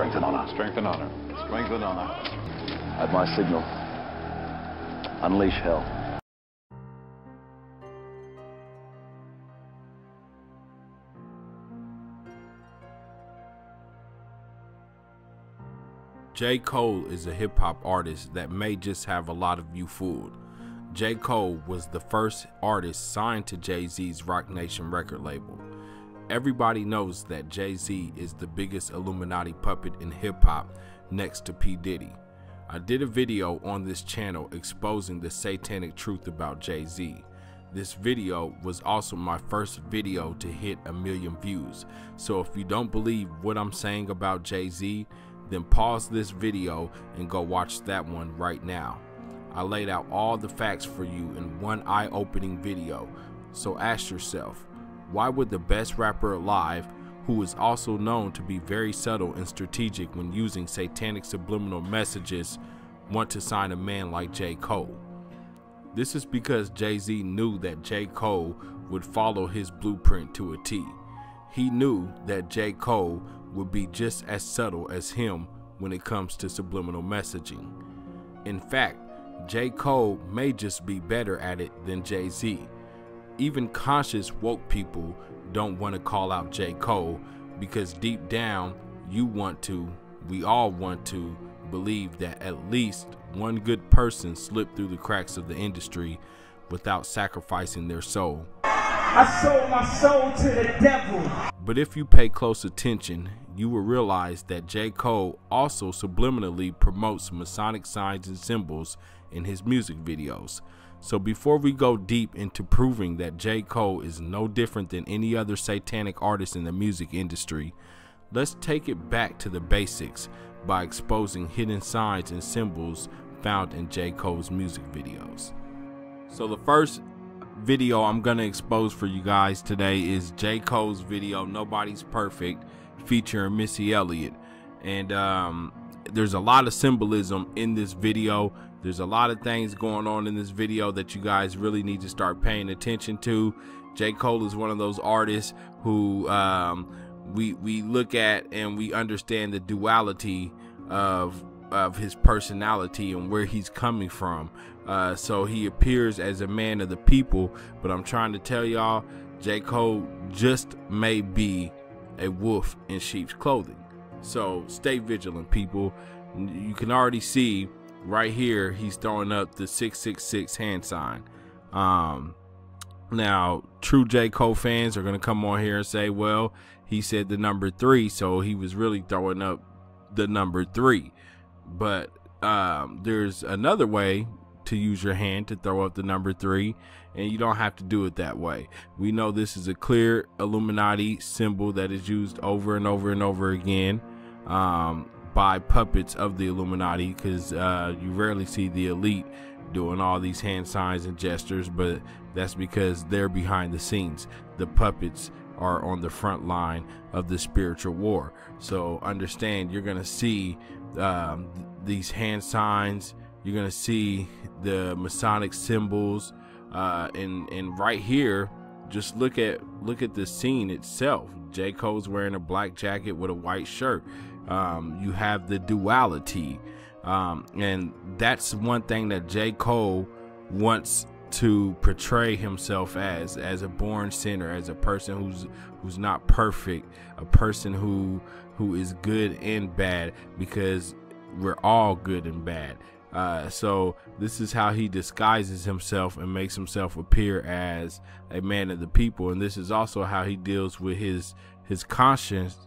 Strength and honor. Strength and honor. Strength and honor. At my signal, unleash hell. J. Cole is a hip-hop artist that may just have a lot of you fooled. J. Cole was the first artist signed to Jay-Z's Roc Nation record label. Everybody knows that Jay-Z is the biggest Illuminati puppet in hip-hop next to P. Diddy. I did a video on this channel exposing the satanic truth about Jay-Z. This video was also my first video to hit 1 million views. So if you don't believe what I'm saying about Jay-Z, then pause this video and go watch that one right now. I laid out all the facts for you in one eye-opening video. So ask yourself, why would the best rapper alive, who is also known to be very subtle and strategic when using satanic subliminal messages, want to sign a man like J. Cole? This is because Jay-Z knew that J. Cole would follow his blueprint to a T. He knew that J. Cole would be just as subtle as him when it comes to subliminal messaging. In fact, J. Cole may just be better at it than Jay-Z. Even conscious woke people don't want to call out J. Cole because deep down we all want to believe that at least one good person slipped through the cracks of the industry without sacrificing their soul. I sold my soul to the devil. But if you pay close attention, you will realize that J. Cole also subliminally promotes Masonic signs and symbols in his music videos. So before we go deep into proving that J. Cole is no different than any other satanic artist in the music industry, let's take it back to the basics by exposing hidden signs and symbols found in J. Cole's music videos. So the first video I'm gonna expose for you guys today is J. Cole's video Nobody's Perfect featuring Missy Elliott. And there's a lot of symbolism in this video. There's a lot of things going on in this video that you guys really need to start paying attention to. J. Cole is one of those artists who we look at and we understand the duality of his personality and where he's coming from. So he appears as a man of the people, but I'm trying to tell y'all, J. Cole just may be a wolf in sheep's clothing. So stay vigilant, people. You can already see right here he's throwing up the 666 hand sign. Now true J. Cole fans are gonna come on here and say, well, he said the number 3, so he was really throwing up the number 3. But there's another way to use your hand to throw up the number 3, and you don't have to do it that way. We know this is a clear Illuminati symbol that is used over and over and over again by puppets of the Illuminati, because you rarely see the elite doing all these hand signs and gestures, but that's because they're behind the scenes. The puppets are on the front line of the spiritual war. So understand, you're gonna see these hand signs, you're gonna see the Masonic symbols, and right here, just look at the scene itself. J. Cole's wearing a black jacket with a white shirt. You have the duality, and that's one thing that J. Cole wants to portray himself as a born sinner, as a person who's not perfect, a person who is good and bad, because we're all good and bad. So this is how he disguises himself and makes himself appear as a man of the people, and this is also how he deals with his conscience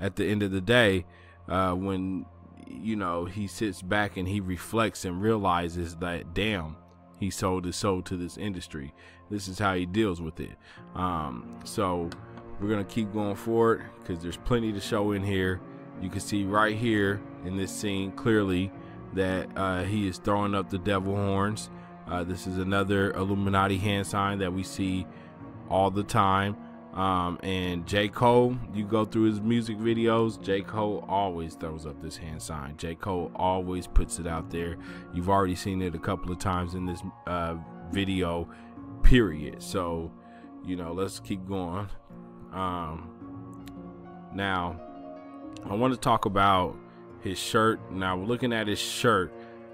at the end of the day, when he sits back and he reflects and realizes that, damn, he sold his soul to this industry. This is how he deals with it. So we're gonna keep going forward because there's plenty to show in here. You can see right here in this scene clearly that he is throwing up the devil horns. This is another Illuminati hand sign that we see all the time. And J. Cole, you go through his music videos, J. Cole always throws up this hand sign. J. Cole always puts it out there. You've already seen it a couple of times in this video, period. So, let's keep going. Now, I want to talk about his shirt. Now, looking at his shirt,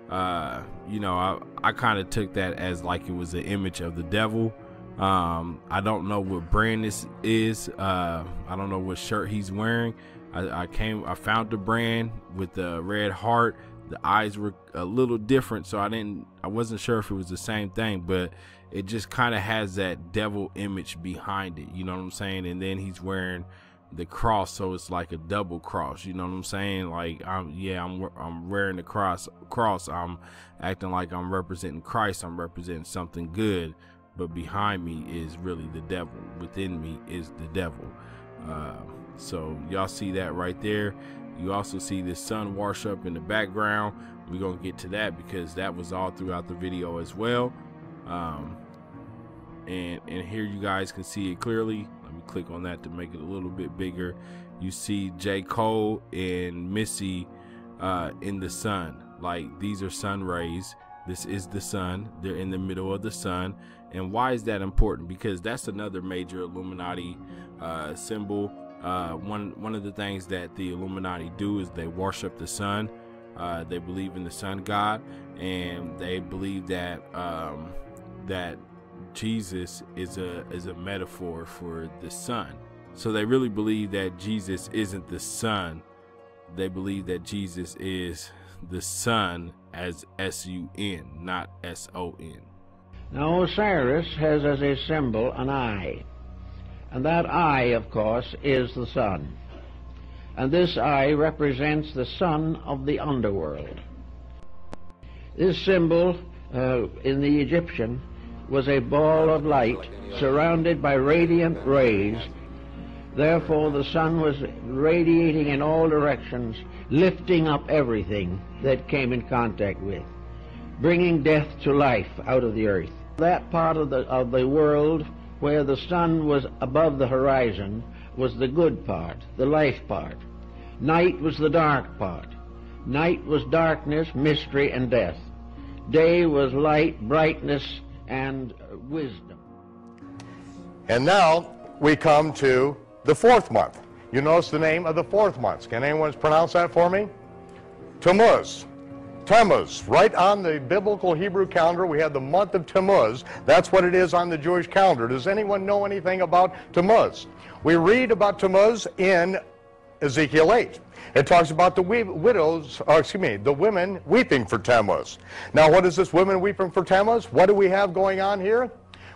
you know, I kind of took that as like it was an image of the devil. I don't know what brand this is. I don't know what shirt he's wearing. I found the brand with the red heart. The eyes were a little different, so I wasn't sure if it was the same thing, but it just kind of has that devil image behind it, you know what I'm saying? And then he's wearing the cross, so it's like a double cross, you know what I'm saying? Like, I'm wearing the cross. I'm acting like I'm representing Christ. I'm representing something good, but behind me is really the devil. Within me is the devil. So y'all see that right there. You also see this sun wash up in the background. We're gonna get to that because that was all throughout the video as well. And here you guys can see it clearly. Let me click on that to make it a little bit bigger. You see J.Cole and Missy in the sun. Like, these are sun rays. This is the sun. They're in the middle of the sun. And why is that important? Because that's another major Illuminati symbol. One of the things that the Illuminati do is they worship the sun. They believe in the sun god, and they believe that that Jesus is a metaphor for the sun. So they really believe that Jesus isn't the sun. They believe that Jesus is the sun as S-U-N, not S-O-N. Now Osiris has as a symbol an eye. And that eye, of course, is the sun. And this eye represents the sun of the underworld. This symbol in the Egyptian was a ball of light surrounded by radiant rays. Therefore, the sun was radiating in all directions, lifting up everything that came in contact with, bringing death to life out of the earth. That part of the world where the sun was above the horizon was the good part, the life part. Night was the dark part. Night was darkness, mystery, and death. Day was light, brightness, and wisdom. And now we come to the 4th month. You notice the name of the 4th month. Can anyone pronounce that for me? Tammuz. Tammuz, right on the biblical Hebrew calendar, we have the month of Tammuz. That's what it is on the Jewish calendar. Does anyone know anything about Tammuz? We read about Tammuz in Ezekiel 8. It talks about the the women weeping for Tammuz. Now, what is this women weeping for Tammuz? What do we have going on here?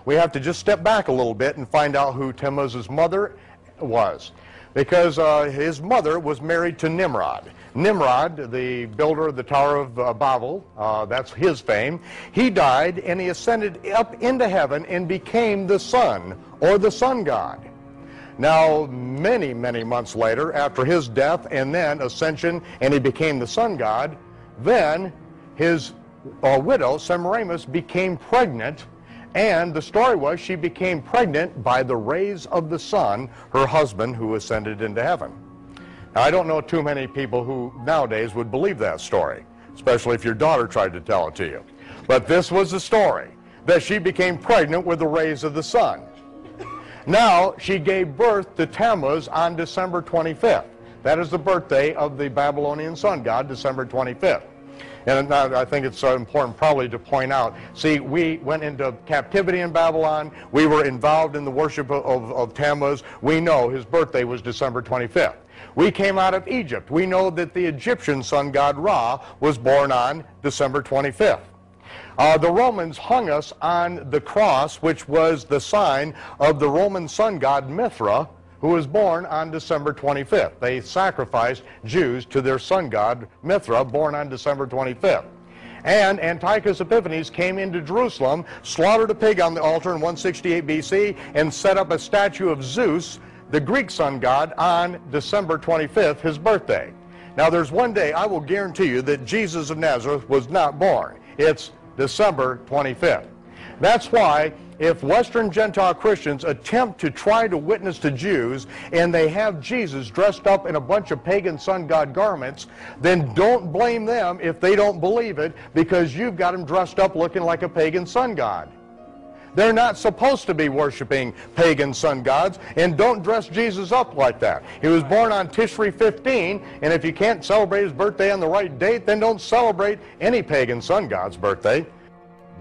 We have to just step back a little bit and find out who Tammuz's mother was. Because his mother was married to Nimrod. Nimrod, the builder of the Tower of Babel, that's his fame. He died and he ascended up into heaven and became the sun, or the sun god. Now, many, many months later, after his death and then ascension, and he became the sun god, then his widow, Semiramis, became pregnant. And the story was she became pregnant by the rays of the sun, her husband, who ascended into heaven. Now, I don't know too many people who nowadays would believe that story, especially if your daughter tried to tell it to you. But this was the story, that she became pregnant with the rays of the sun. Now, she gave birth to Tammuz on December 25th. That is the birthday of the Babylonian sun god, December 25th. And I think it's important probably to point out, see, we went into captivity in Babylon. We were involved in the worship of Tammuz. We know his birthday was December 25th. We came out of Egypt. We know that the Egyptian sun god Ra was born on December 25th. The Romans hung us on the cross, which was the sign of the Roman sun god Mithra, who was born on December 25th. They sacrificed Jews to their sun god, Mithra, born on December 25th. And Antiochus Epiphanes came into Jerusalem, slaughtered a pig on the altar in 168 BC, and set up a statue of Zeus, the Greek sun god, on December 25th, his birthday. Now, there's one day I will guarantee you that Jesus of Nazareth was not born. It's December 25th. That's why if Western Gentile Christians attempt to try to witness to Jews and they have Jesus dressed up in a bunch of pagan sun god garments, then don't blame them if they don't believe it, because you've got him dressed up looking like a pagan sun god. They're not supposed to be worshiping pagan sun gods, and don't dress Jesus up like that. He was born on Tishri 15, and if you can't celebrate his birthday on the right date, then don't celebrate any pagan sun god's birthday.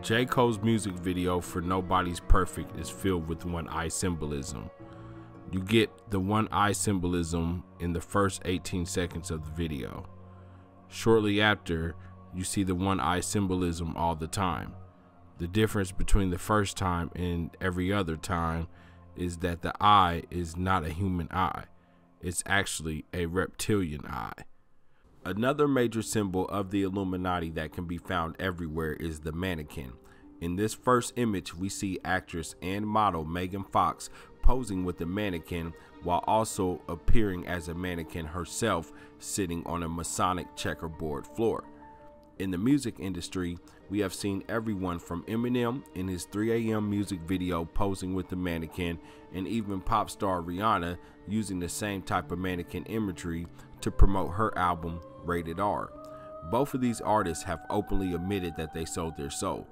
J. Cole's music video for Nobody's Perfect is filled with one eye symbolism. You get the one eye symbolism in the first 18 seconds of the video. Shortly after, you see the one eye symbolism all the time. The difference between the first time and every other time is that the eye is not a human eye. It's actually a reptilian eye. Another major symbol of the Illuminati that can be found everywhere is the mannequin. In this first image, we see actress and model Megan Fox posing with the mannequin while also appearing as a mannequin herself sitting on a Masonic checkerboard floor. In the music industry, we have seen everyone from Eminem in his 3 a.m. music video posing with the mannequin, and even pop star Rihanna using the same type of mannequin imagery to promote her album Rated R. Both of these artists have openly admitted that they sold their soul.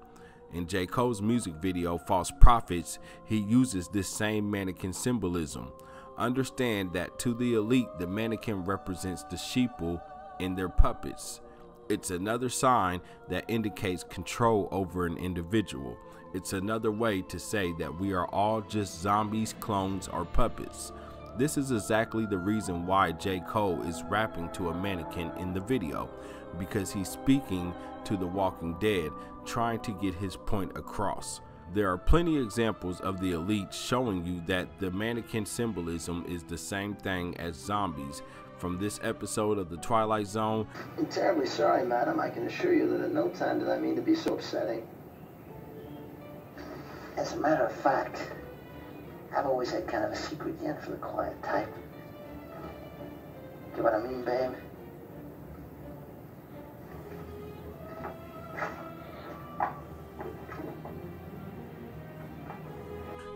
In J. Cole's music video False Prophets, he uses this same mannequin symbolism. Understand that to the elite, the mannequin represents the sheeple and their puppets. It's another sign that indicates control over an individual. It's another way to say that we are all just zombies, clones, or puppets. This is exactly the reason why J. Cole is rapping to a mannequin in the video, because he's speaking to the Walking Dead, trying to get his point across. There are plenty of examples of the elite showing you that the mannequin symbolism is the same thing as zombies. From this episode of The Twilight Zone. I'm terribly sorry, madam. I can assure you that at no time did I mean to be so upsetting. As a matter of fact, I've always had kind of a secret yen for the quiet type. Get what I mean, babe?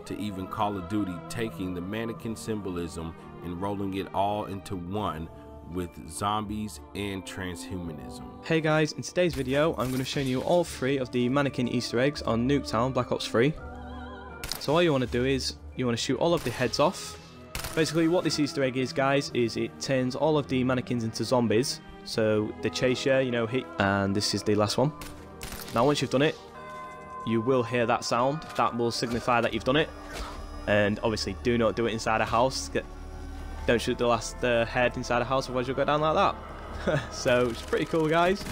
To even Call of Duty taking the mannequin symbolism and rolling it all into one with zombies and transhumanism. Hey guys, in today's video I'm going to show you all 3 of the mannequin Easter eggs on Nuketown Black Ops 3. So all you want to do is you want to shoot all of the heads off. Basically what this Easter egg is, guys, is it turns all of the mannequins into zombies. So they chase you, you know, hit, and this is the last one. Now once you've done it, you will hear that sound. That will signify that you've done it. And obviously do not do it inside a house. Don't shoot the last head inside a house, otherwise you'll go down like that. So it's pretty cool, guys.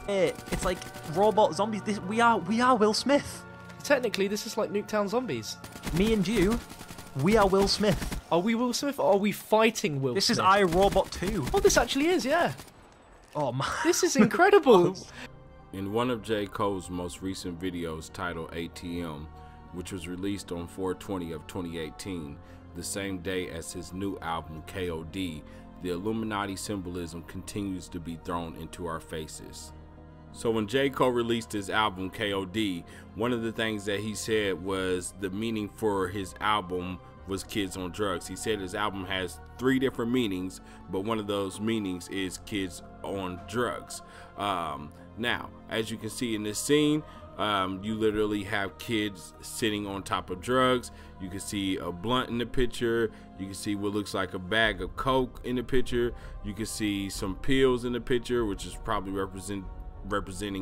It's like robot zombies. We are Will Smith. Technically, this is like Nuketown Zombies. Me and you, we are Will Smith. Are we Will Smith or are we fighting Will Smith? This is iRobot 2. Oh, this actually is, yeah. Oh man, this is incredible. In one of J. Cole's most recent videos titled ATM, which was released on 4/20 of 2018, the same day as his new album KOD, the Illuminati symbolism continues to be thrown into our faces. So when J. Cole released his album KOD, one of the things that he said was the meaning for his album was kids on drugs. He said his album has 3 different meanings, but one of those meanings is kids on drugs. Now, as you can see in this scene, you literally have kids sitting on top of drugs. You can see a blunt in the picture. You can see what looks like a bag of coke in the picture. You can see some pills in the picture, which is probably representing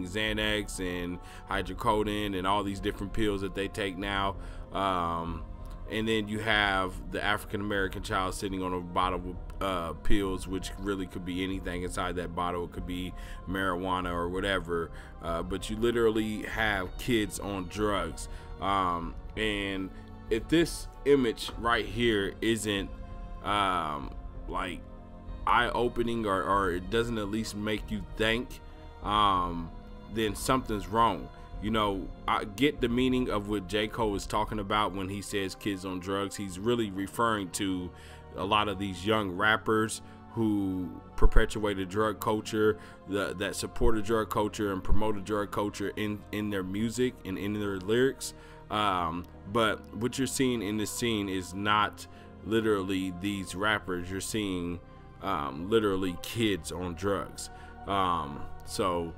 Xanax and hydrocodone and all these different pills that they take now. And then you have the African-American child sitting on a bottle of pills, which really could be anything inside that bottle. It could be marijuana or whatever, but you literally have kids on drugs. And if this image right here isn't like eye-opening, or it doesn't at least make you think, then something's wrong. You know, I get the meaning of what J. Cole is talking about when he says kids on drugs. He's really referring to a lot of these young rappers who perpetuated drug culture, that supported drug culture and promoted drug culture in their music and in their lyrics. But what you're seeing in this scene is not literally these rappers. You're seeing literally kids on drugs. So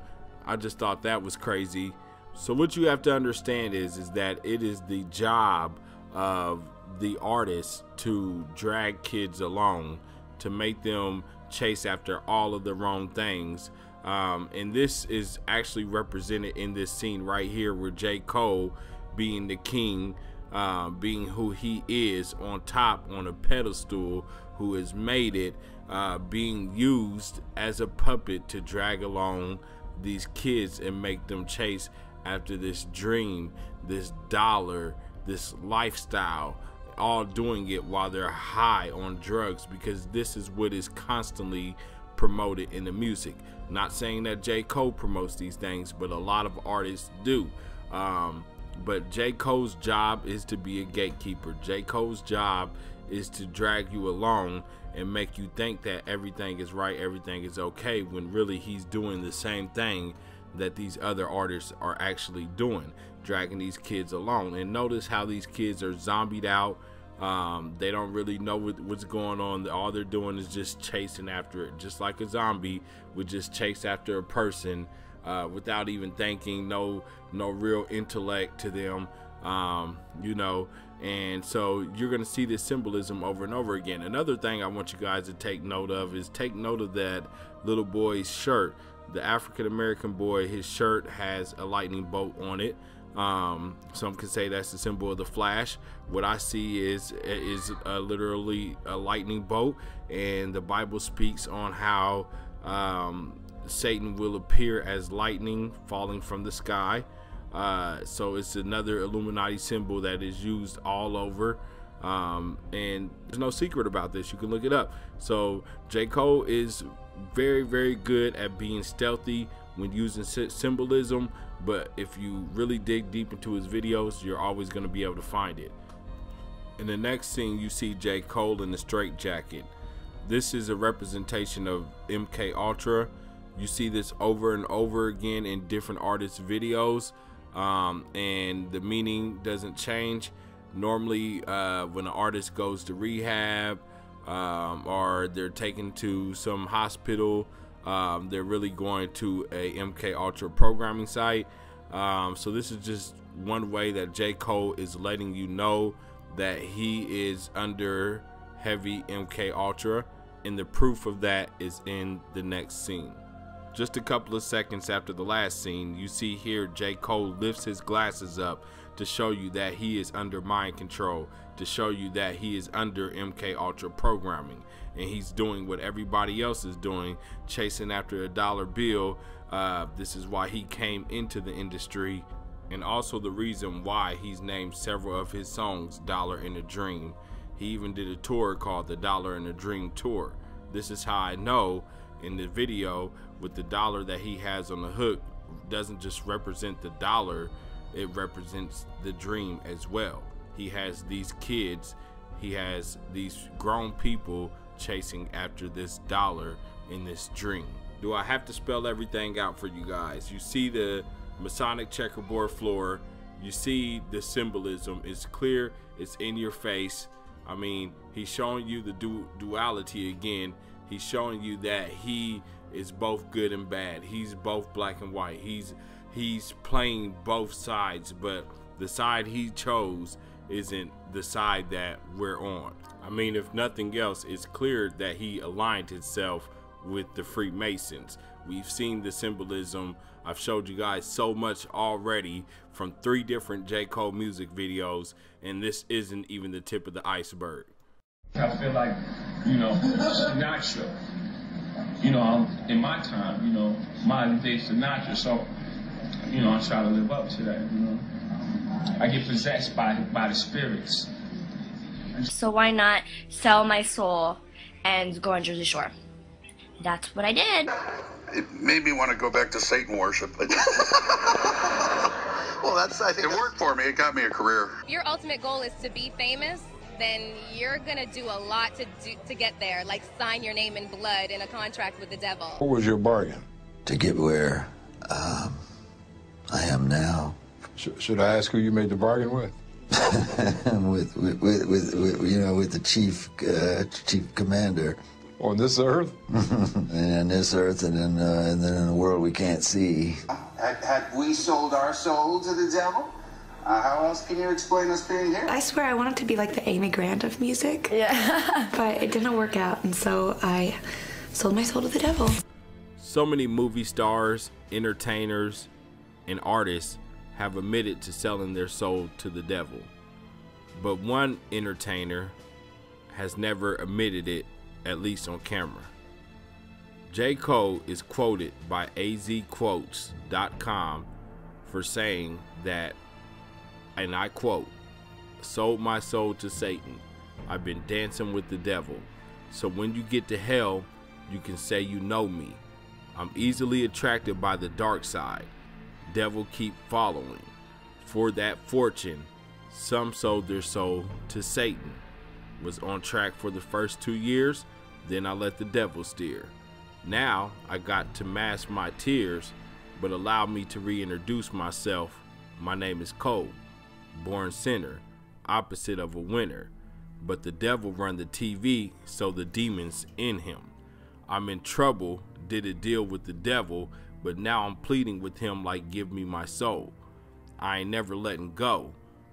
I just thought that was crazy. So what you have to understand is that it is the job of the artist to drag kids along, to make them chase after all of the wrong things. And this is actually represented in this scene right here, where J. Cole, being the king, being who he is, on top on a pedestal, who has made it, being used as a puppet to drag along these kids and make them chase after this dream, this dollar, this lifestyle, all doing it while they're high on drugs, because this is what is constantly promoted in the music. Not saying that J. Cole promotes these things, but a lot of artists do. But J. Cole's job is to be a gatekeeper. J. Cole's job is to drag you along and make you think that everything is right, everything is okay, when really he's doing the same thing that these other artists are actually doing, dragging these kids along. And notice how these kids are zombied out. They don't really know what's going on. All they're doing is just chasing after it, just like a zombie would just chase after a person, without even thinking. No real intellect to them, you know. And so you're gonna see this symbolism over and over again. Another thing I want you guys to take note of is take note of that little boy's shirt. The African-American boy, his shirt has a lightning bolt on it. Some could say that's the symbol of the Flash. What I see is literally a lightning bolt, and the Bible speaks on how Satan will appear as lightning falling from the sky. So it's another Illuminati symbol that is used all over, and there's no secret about this. You can look it up. So J. Cole is very, very good at being stealthy when using symbolism, but if you really dig deep into his videos, you're always going to be able to find it. In the next scene, you see J. Cole in the straitjacket. This is a representation of MK Ultra. You see this over and over again in different artists' videos, and the meaning doesn't change. Normally, when an artist goes to rehab, or they're taken to some hospital, they're really going to a MK Ultra programming site. So this is just one way that J. Cole is letting you know that he is under heavy MK Ultra, and the proof of that is in the next scene. Just a couple of seconds after the last scene, you see here J. Cole lifts his glasses up to show you that he is under mind control, to show you that he is under MK Ultra programming, and he's doing what everybody else is doing, chasing after a dollar bill. This is why he came into the industry, and also the reason why he's named several of his songs Dollar in a Dream. He even did a tour called the Dollar in a Dream Tour. This is how I know in the video, with the dollar that he has on the hook, doesn't just represent the dollar, it represents the dream as well. He has these kids, he has these grown people chasing after this dollar in this dream. Do I have to spell everything out for you guys? You see the Masonic checkerboard floor, you see the symbolism, it's clear, it's in your face. I mean, he's showing you the duality again. He's showing you that he is both good and bad. He's both black and white. He's playing both sides, but the side he chose isn't the side that we're on. I mean, if nothing else, it's clear that he aligned himself with the Freemasons. We've seen the symbolism. I've showed you guys so much already from 3 different J. Cole music videos, and this isn't even the tip of the iceberg. I feel like, you know, Sinatra, you know, in my time, you know, modern day Sinatra, so, you know, I try to live up to that, you know. I get possessed by the spirits. So why not sell my soul and go on Jersey Shore? That's what I did. It made me want to go back to Satan worship. Well, I think it worked for me. It got me a career. If your ultimate goal is to be famous, then you're gonna do a lot to get there, like sign your name in blood in a contract with the devil. What was your bargain? To get where I am now. Should I ask who you made the bargain with? with you know, with the chief commander. On this earth? And on this earth, and then in the world we can't see. Had we sold our soul to the devil? How else can you explain us being here? I swear I wanted to be like the Amy Grant of music. Yeah. But it didn't work out, and so I sold my soul to the devil. So many movie stars, entertainers, and artists have admitted to selling their soul to the devil. But one entertainer has never admitted it, at least on camera. J. Cole is quoted by azquotes.com for saying that, and I quote, "Sold my soul to Satan. I've been dancing with the devil. So when you get to hell, you can say you know me. I'm easily attracted by the dark side. Devil keep following. For that fortune, some sold their soul to Satan. Was on track for the first 2 years, then I let the devil steer. Now I got to mask my tears, but allow me to reintroduce myself. My name is Cole, born sinner, opposite of a winner. But the devil run the TV, so the demons in him. I'm in trouble, did a deal with the devil, but now I'm pleading with him like give me my soul. I ain't never letting go,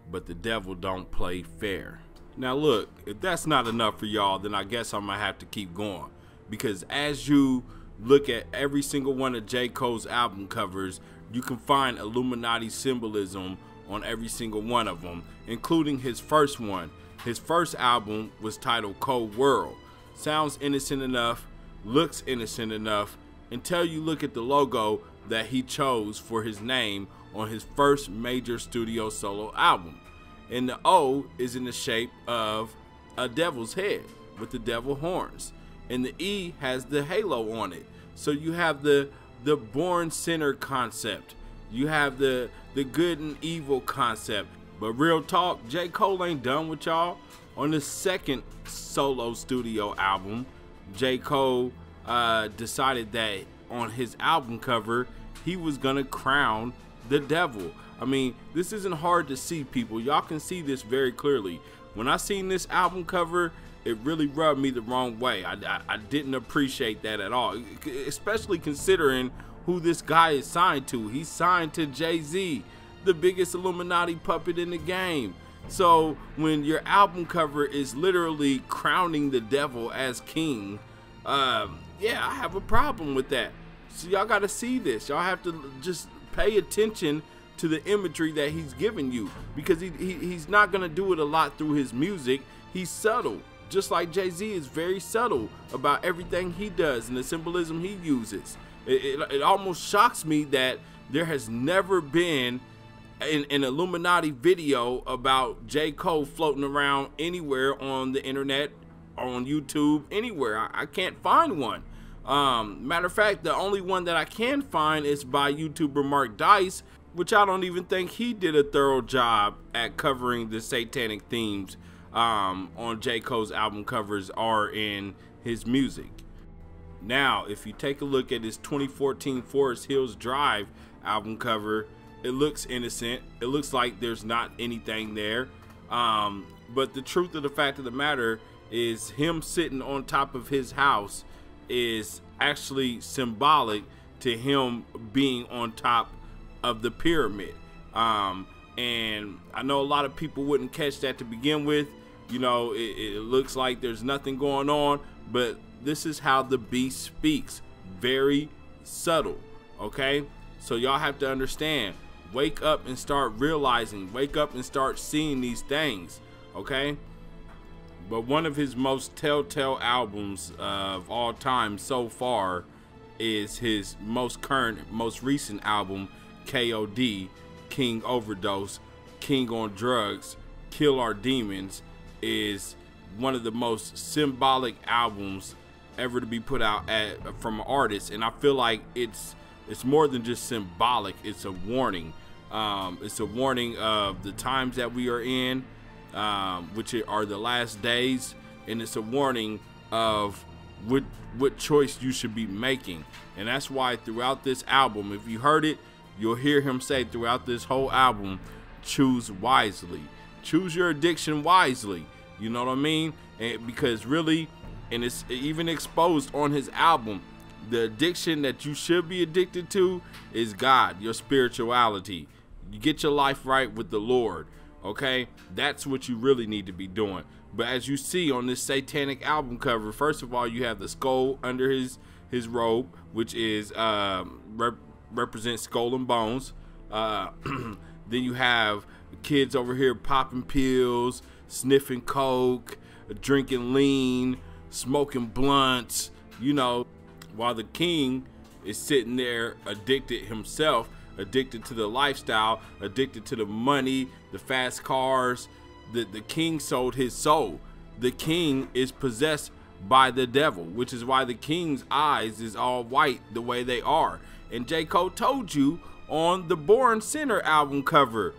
but the devil don't play fair." Now look, if that's not enough for y'all, then I guess I'm gonna have to keep going. Because as you look at every single one of J. Cole's album covers, you can find Illuminati symbolism on every single one of them, including his first one. His first album was titled Cold World. Sounds innocent enough, looks innocent enough, until you look at the logo that he chose for his name on his first major studio solo album. And the O is in the shape of a devil's head with the devil horns. And the E has the halo on it. So you have the born sinner concept. You have the good and evil concept. But real talk, J. Cole ain't done with y'all. On the second solo studio album, J. Cole decided that on his album cover, he was gonna crown the devil. I mean, this isn't hard to see, people. Y'all can see this very clearly. When I seen this album cover, it really rubbed me the wrong way. I didn't appreciate that at all, especially considering who this guy is signed to. He's signed to Jay-Z, the biggest Illuminati puppet in the game. So when your album cover is literally crowning the devil as king, yeah, I have a problem with that. So y'all got to see this. Y'all have to just pay attention to the imagery that he's giving you, because he's not gonna do it a lot through his music. He's subtle, just like Jay-Z is very subtle about everything he does and the symbolism he uses. It almost shocks me that there has never been an Illuminati video about J. Cole floating around anywhere on the internet, on YouTube, anywhere. I can't find one. Matter of fact, the only one that I can find is by YouTuber Mark Dice, which I don't even think he did a thorough job at covering the satanic themes on J. Cole's album covers or in his music. Now, if you take a look at his 2014 Forest Hills Drive album cover, it looks innocent. It looks like there's not anything there. But the truth of the fact of the matter is him sitting on top of his house is actually symbolic to him being on top of the pyramid. And I know a lot of people wouldn't catch that to begin with. You know, it looks like there's nothing going on, but this is how the beast speaks. Very subtle, okay? So y'all have to understand, wake up and start realizing, wake up and start seeing these things, okay? But one of his most telltale albums of all time so far is his most current, most recent album, KOD, King Overdose, King on Drugs, Kill Our Demons, is one of the most symbolic albums ever to be put out from an artist. And I feel like it's more than just symbolic. It's a warning. It's a warning of the times that we are in, which are the last days, and it's a warning of what choice you should be making. And that's why throughout this album, if you heard it, you'll hear him say throughout this whole album, choose wisely. Choose your addiction wisely. You know what I mean? And because really, and it's even exposed on his album. The addiction that you should be addicted to is God, your spirituality. You get your life right with the Lord, okay? That's what you really need to be doing. But as you see on this Satanic album cover, first of all, you have the skull under his robe, which is represents skull and bones. Then you have kids over here popping pills, sniffing coke, drinking lean, smoking blunts, you know, while the king is sitting there addicted himself, addicted to the lifestyle, addicted to the money, the fast cars. The king sold his soul. The king is possessed by the devil, which is why the king's eyes is all white the way they are. And J. Cole told you on the Born Sinner album cover,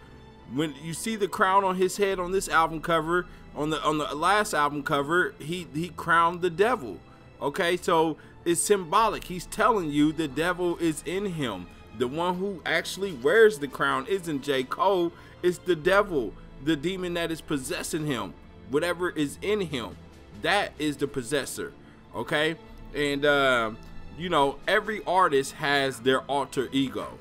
when you see the crown on his head on this album cover, on the last album cover, he crowned the devil. Okay, so it's symbolic. He's telling you the devil is in him. The one who actually wears the crown isn't J. Cole, it's the devil, the demon that is possessing him. Whatever is in him, that is the possessor. Okay, and you know, every artist has their alter ego,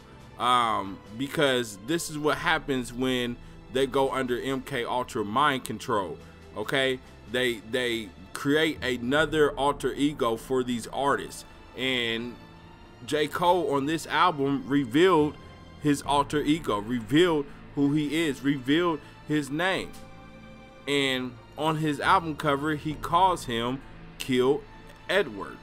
because this is what happens when they go under MK Ultra mind control. Okay, they create another alter ego for these artists, and J. Cole on this album revealed his alter ego, revealed who he is, revealed his name. And on his album cover, he calls him Kill Edward.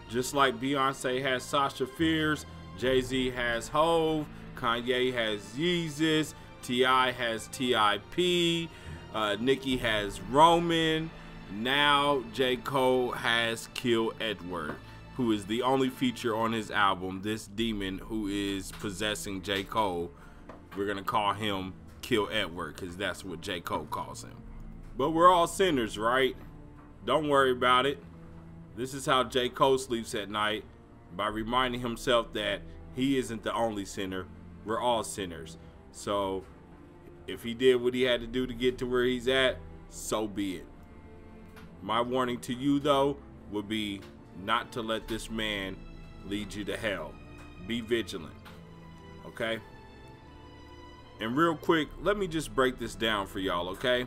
Just like Beyonce has Sasha Fierce, Jay-Z has Hove, Kanye has Yeezus, T.I. has T.I.P., Nicki has Roman. Now J. Cole has Kill Edward, who is the only feature on his album. This demon who is possessing J. Cole, we're gonna call him Kill Edward, because that's what J. Cole calls him. But we're all sinners, right? Don't worry about it. This is how J. Cole sleeps at night, by reminding himself that he isn't the only sinner. We're all sinners. So if he did what he had to do to get to where he's at, so be it. My warning to you, though, would be not to let this man lead you to hell. Be vigilant, okay? And real quick, let me just break this down for y'all, okay?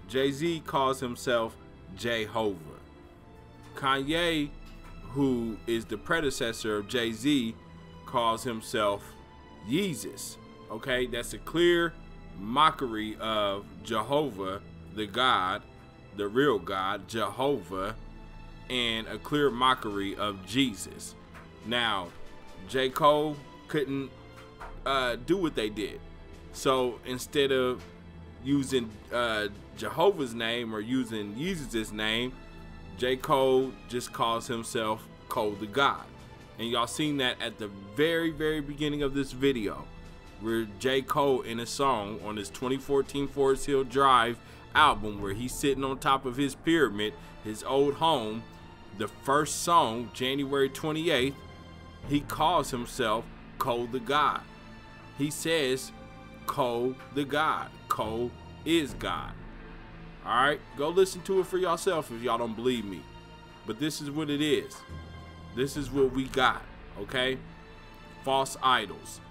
Jay-Z calls himself Jehovah. Kanye, who is the predecessor of Jay-Z, calls himself Yeezus, okay? That's a clear mockery of Jehovah, the God, the real God, Jehovah, and a clear mockery of Jesus. Now, J. Cole couldn't do what they did. So instead of using Jehovah's name or using Jesus' name, J. Cole just calls himself Cole the God. And y'all seen that at the very, very beginning of this video, where J. Cole in a song on his 2014 Forest Hill Drive album, where he's sitting on top of his pyramid, his old home, the first song, January 28th, he calls himself Cole the God. He says Cole the God. Cole is God. Alright, go listen to it for yourself if y'all don't believe me. But this is what it is. This is what we got, okay? False idols,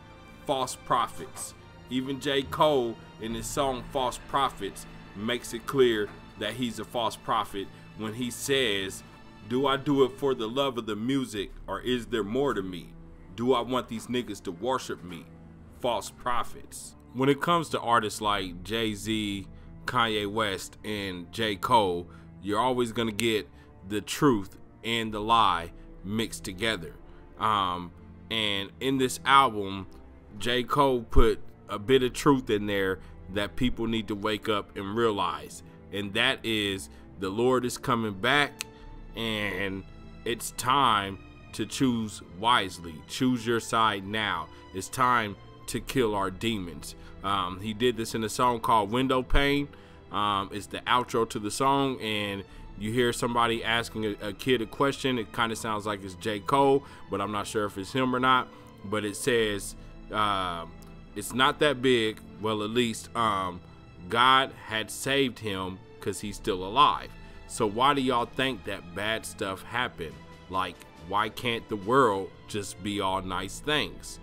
false prophets. Even J. Cole in his song False Prophets makes it clear that he's a false prophet when he says, do I do it for the love of the music, or is there more to me? Do I want these niggas to worship me? False prophets. When it comes to artists like Jay-Z, Kanye West, and J. Cole, you're always gonna get the truth and the lie mixed together. And in this album, J. Cole put a bit of truth in there that people need to wake up and realize, and that is the Lord is coming back, and it's time to choose wisely. Choose your side now. It's time to kill our demons. He did this in a song called Window Pane. It's the outro to the song, and you hear somebody asking a kid a question. It kind of sounds like it's J. Cole, but I'm not sure if it's him or not. But it says, it's not that big. Well, at least God had saved him because he's still alive. So why do y'all think that bad stuff happen? Like, why can't the world just be all nice things?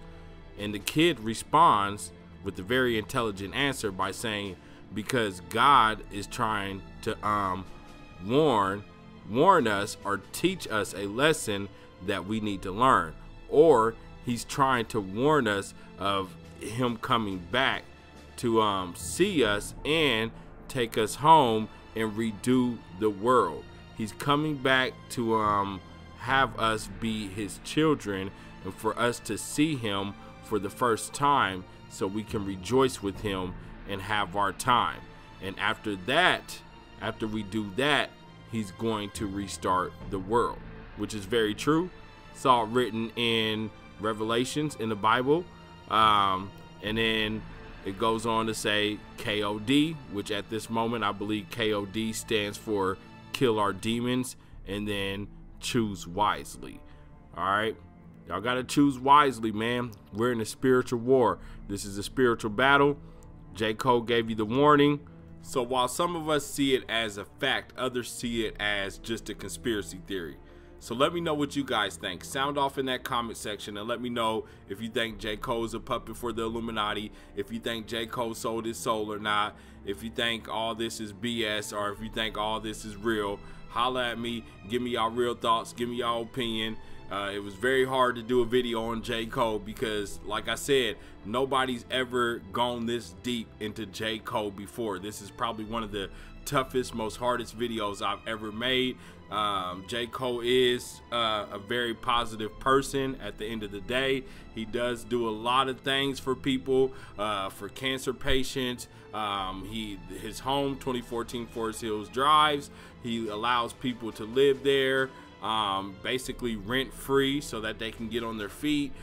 And the kid responds with a very intelligent answer by saying, because God is trying to warn us or teach us a lesson that we need to learn, or he's trying to warn us of him coming back to see us and take us home and redo the world. He's coming back to have us be his children and for us to see him for the first time so we can rejoice with him and have our time. And after that, after we do that, he's going to restart the world, which is very true. It's all written in Revelations in the Bible. And then it goes on to say KOD, which at this moment I believe KOD stands for kill our demons and then choose wisely. All right, y'all gotta choose wisely, man. We're in a spiritual war. This is a spiritual battle. J. Cole gave you the warning. So while some of us see it as a fact, others see it as just a conspiracy theory. So let me know what you guys think. Sound off in that comment section and let me know if you think J. Cole is a puppet for the Illuminati, if you think J. Cole sold his soul or not, if you think all this is BS or if you think all this is real. Holla at me, give me y'all real thoughts, give me y'all opinion. It was very hard to do a video on J. Cole because, like I said, nobody's ever gone this deep into J. Cole before. This is probably one of the toughest, most hardest videos I've ever made. J. Cole is a very positive person at the end of the day. He does do a lot of things for people, for cancer patients. His home, 2014 Forest Hills Drives, he allows people to live there, basically rent free so that they can get on their feet.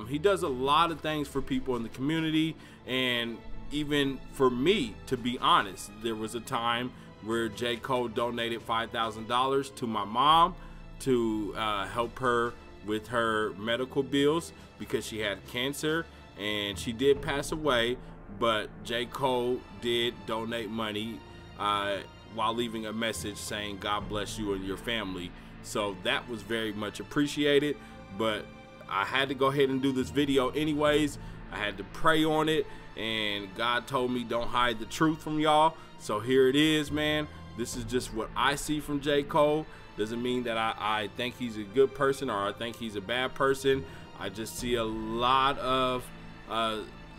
He does a lot of things for people in the community, and even for me, to be honest, there was a time where J. Cole donated $5,000 to my mom to help her with her medical bills because she had cancer, and she did pass away, but J. Cole did donate money while leaving a message saying God bless you and your family. So that was very much appreciated, but I had to go ahead and do this video anyways. I had to pray on it, and God told me don't hide the truth from y'all. So here it is, man. This is just what I see from J. Cole. Doesn't mean that I think he's a good person or I think he's a bad person. I just see a lot of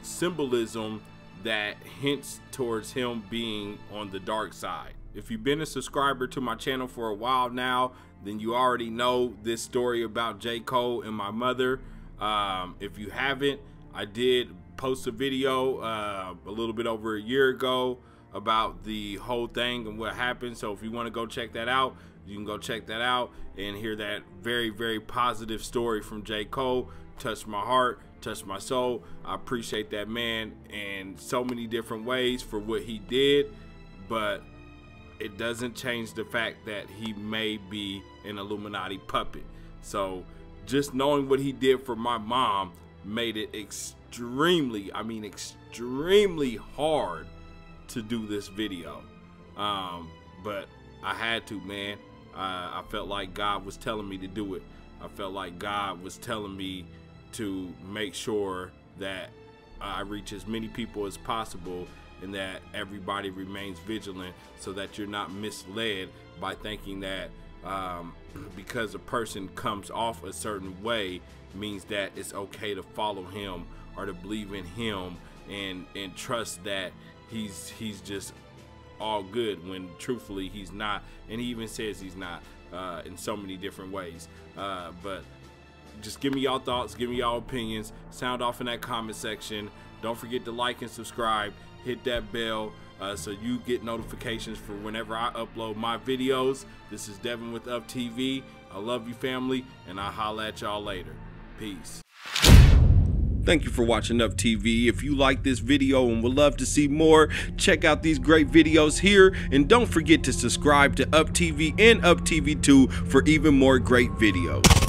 symbolism that hints towards him being on the dark side. If you've been a subscriber to my channel for a while now, then you already know this story about J. Cole and my mother. If you haven't, I did post a video a little bit over a year ago about the whole thing and what happened. So if you want to go check that out, you can go check that out and hear that very, very positive story from J. Cole. Touched my heart, touched my soul. I appreciate that man in so many different ways for what he did, but it doesn't change the fact that he may be an Illuminati puppet. So just knowing what he did for my mom made it extremely, I mean extremely hard to do this video. But I had to, man. I felt like God was telling me to do it. I felt like God was telling me to make sure that I reach as many people as possible and that everybody remains vigilant so that you're not misled by thinking that because a person comes off a certain way means that it's okay to follow him or to believe in him and trust that he's just all good, when truthfully he's not, and he even says he's not in so many different ways. But just give me y'all thoughts, give me y'all opinions, sound off in that comment section. Don't forget to like and subscribe, hit that bell so you get notifications for whenever I upload my videos. This is Devin with Up TV. I love you, family, and I'll holla at y'all later. Peace. Thank you for watching Up TV. If you like this video and would love to see more, check out these great videos here, and don't forget to subscribe to Up TV and Up TV 2 for even more great videos.